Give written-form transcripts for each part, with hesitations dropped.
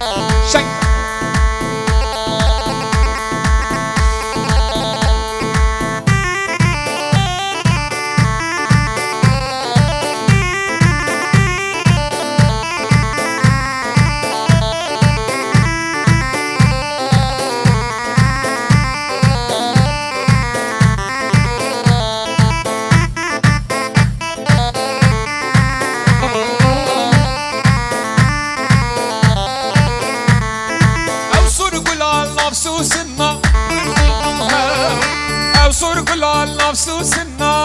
شك نفسوسنا او صرقل على نفسوسنا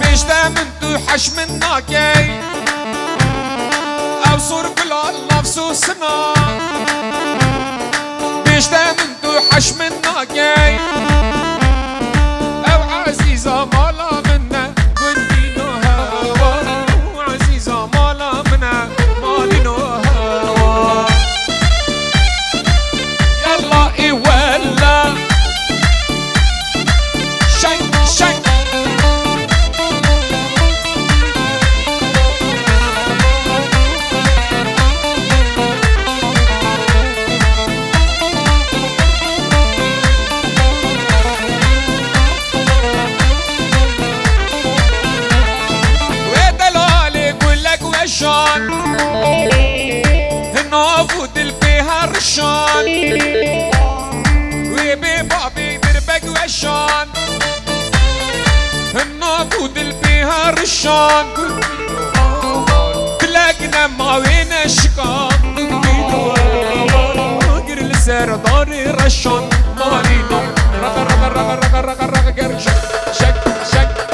بيش دامن توحش منا كي او صرقل على نفسوسنا بيش دامن توحش منا كي او عزيزة مالا منا قلبي نهوا وعزيزة مالا منا مالي نهوا ولا شك شك ودلالي يقول لك وشان النافوت البيها رشان بابي دربك وشان الناقود البيها رشان تلاقنا ما وين الشقام قر لسر داري رشان مالينا رقا رقا رقا رقا رقا رقا قر شك شك شك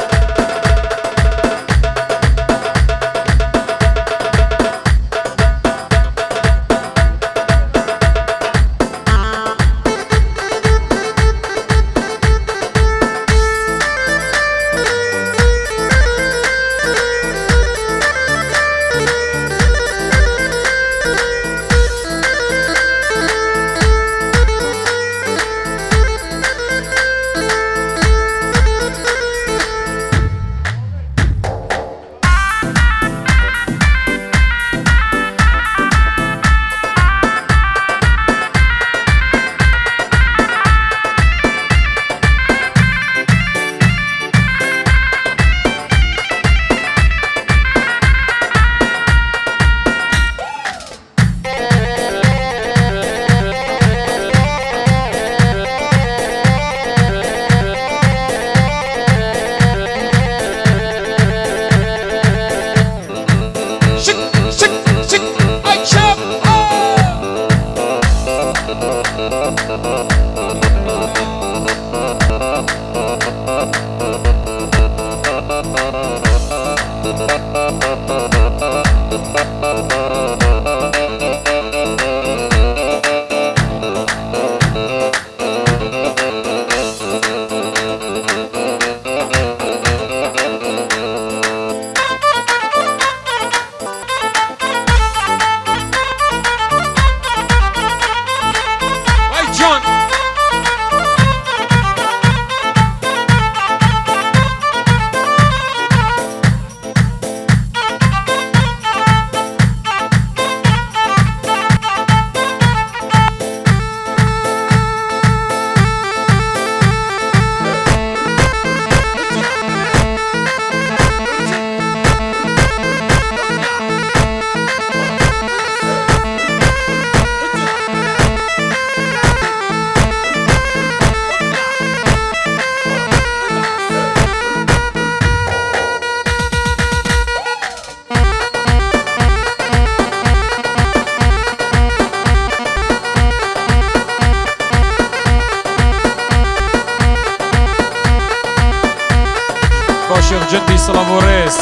Cher Jendi Salamores,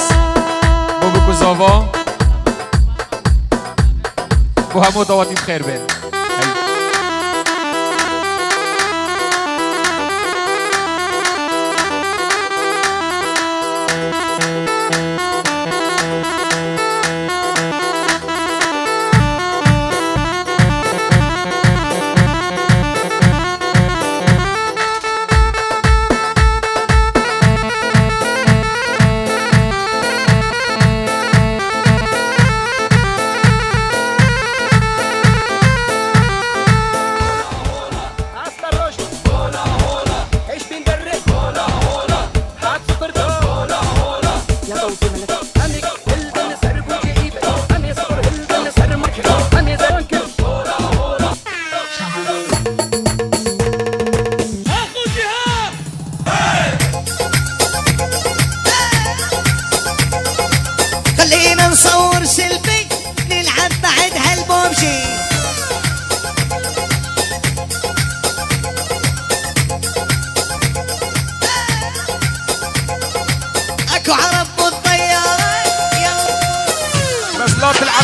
beaucoup d'avant. Mohamed Awatim Khairben.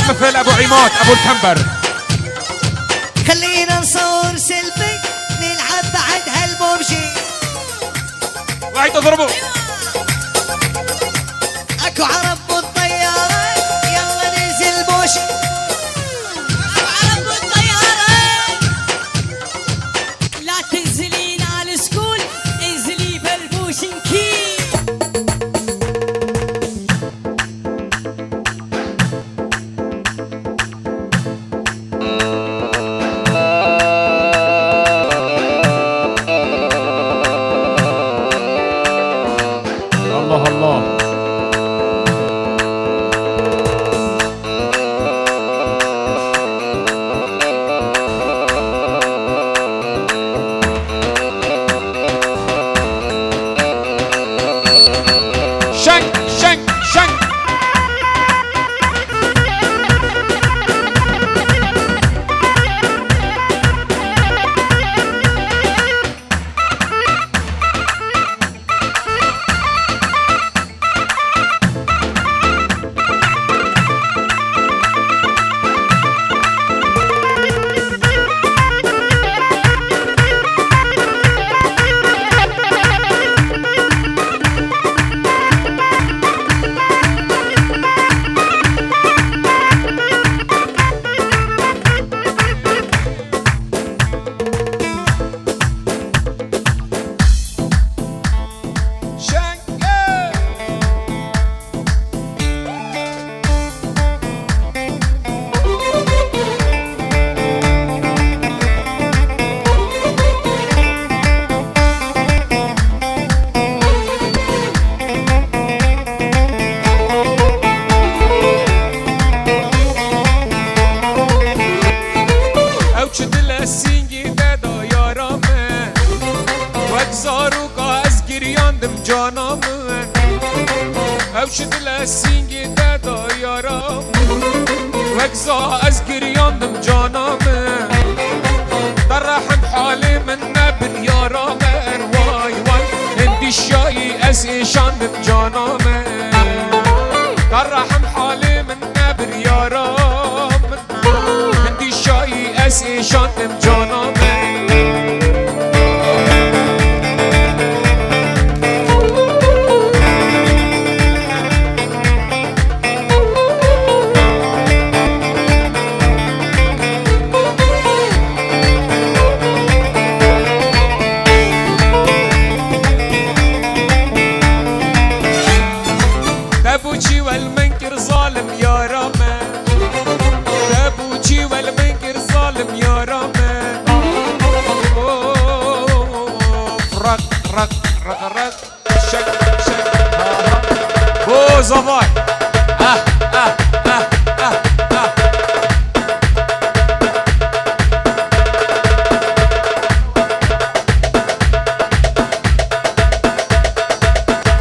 مثل ابو عماد ابو الكمبر. خلينا نصور سيلفي نلعب بعد هالبوبجي. واحد اضربه. اكو عرب بالطيارة يلا ننزل بوشي. اكو عرب بالطيارة لا تنزلين على السكول انزلي بالبوشنكي. الله الله. شنك شنك شنك. جانم اوشد لسینگی دادا یارم وگزا از گریاندم جانم در رحم حالی من نبر یارم وای وای اندی شایی از ایشاندم جانم در رحم حالی من نبر یارم اندی شایی از ایشاندم جانم تبوچی والمنكر ظالم يا رما تبوچی والمنكر ظالم يا رما رق رق رق رق شك شك بو زفاي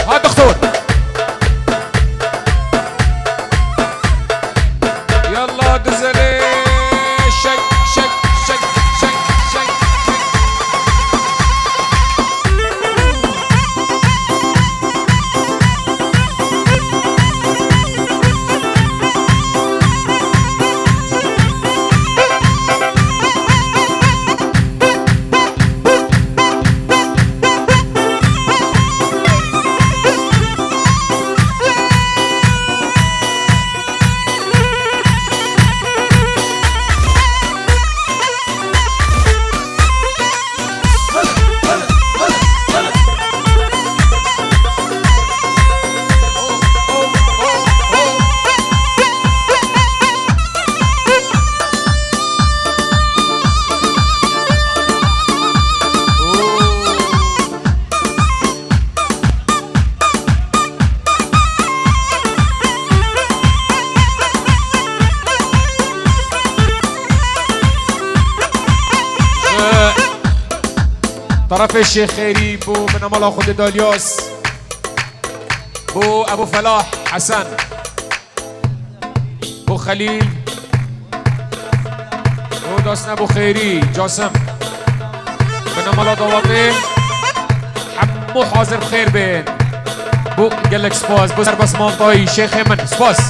ها دكتور يلا دزلي شك شك شك شك شك طرف الشيخ خيري بو من امال خود دالياس بو ابو فلاح حسن بو خليل بو داستن ابو خيري جاسم من امال دوابه حمو حاضر بخير بين بو قال لك سباس بو سربس مانطاي شيخ من سباس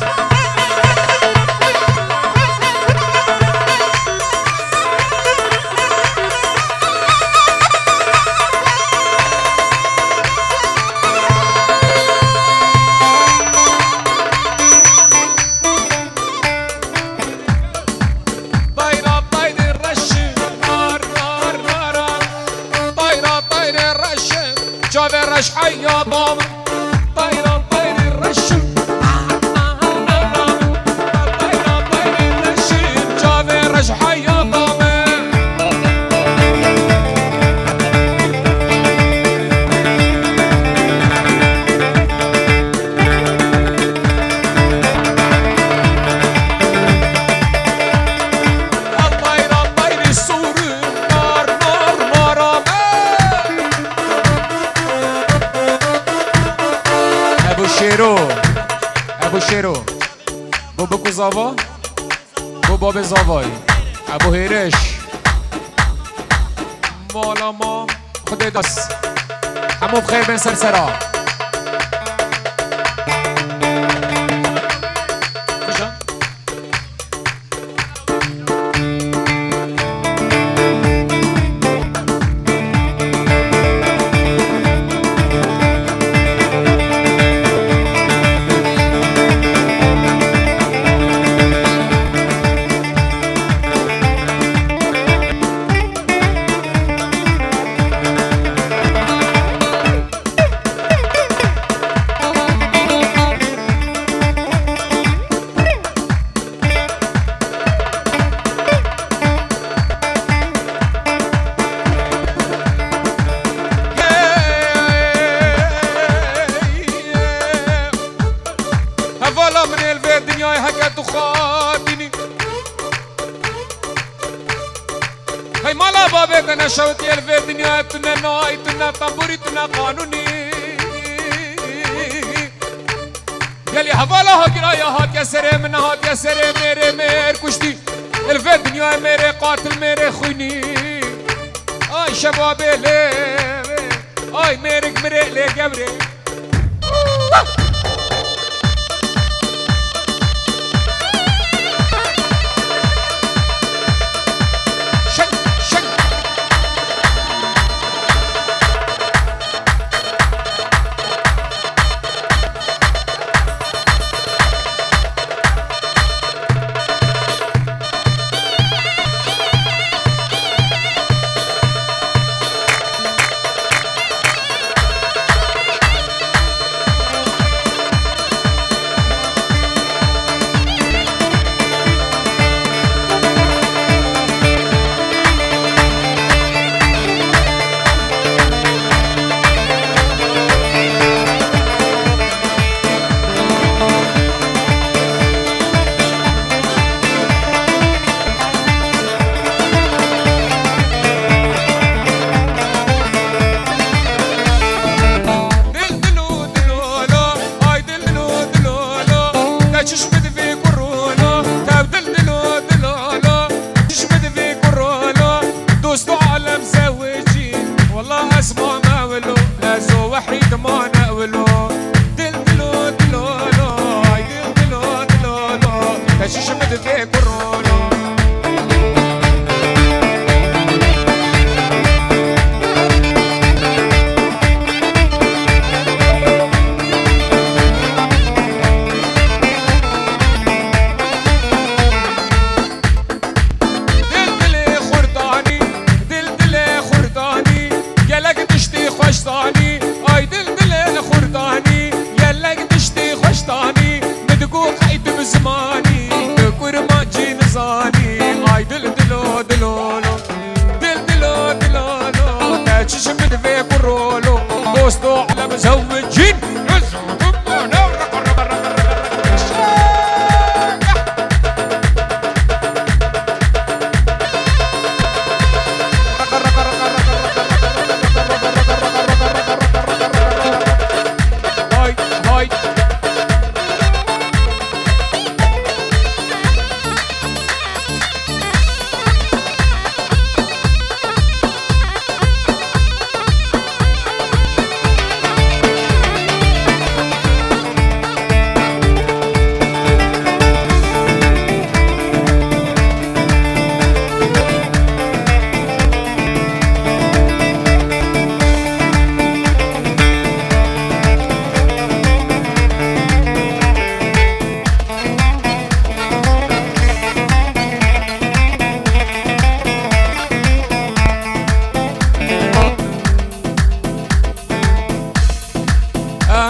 رش حيا ضامن طيرة طير الرشم طيرة طير الرشم جافي رش حيا ضامن ابو شیرو بو بکو زاوا بو باب زاوای ابو هیرش مالا ما خدای دست همو بخیر بین سرسرا هاي مالا بابك انا شوتي الفي الدنيا تنا ناي تنا طنبوري تنا قانوني قال لي حوالا هاكرايا هات يا سري من هات يا سري ميري مير كشتي الفي الدنيا ميري قاتل ميري خويني اي شبابي لي اي ميرك مريق لي قبري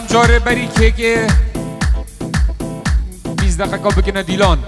جاره بری که 20 دقیقه بکنه دیلان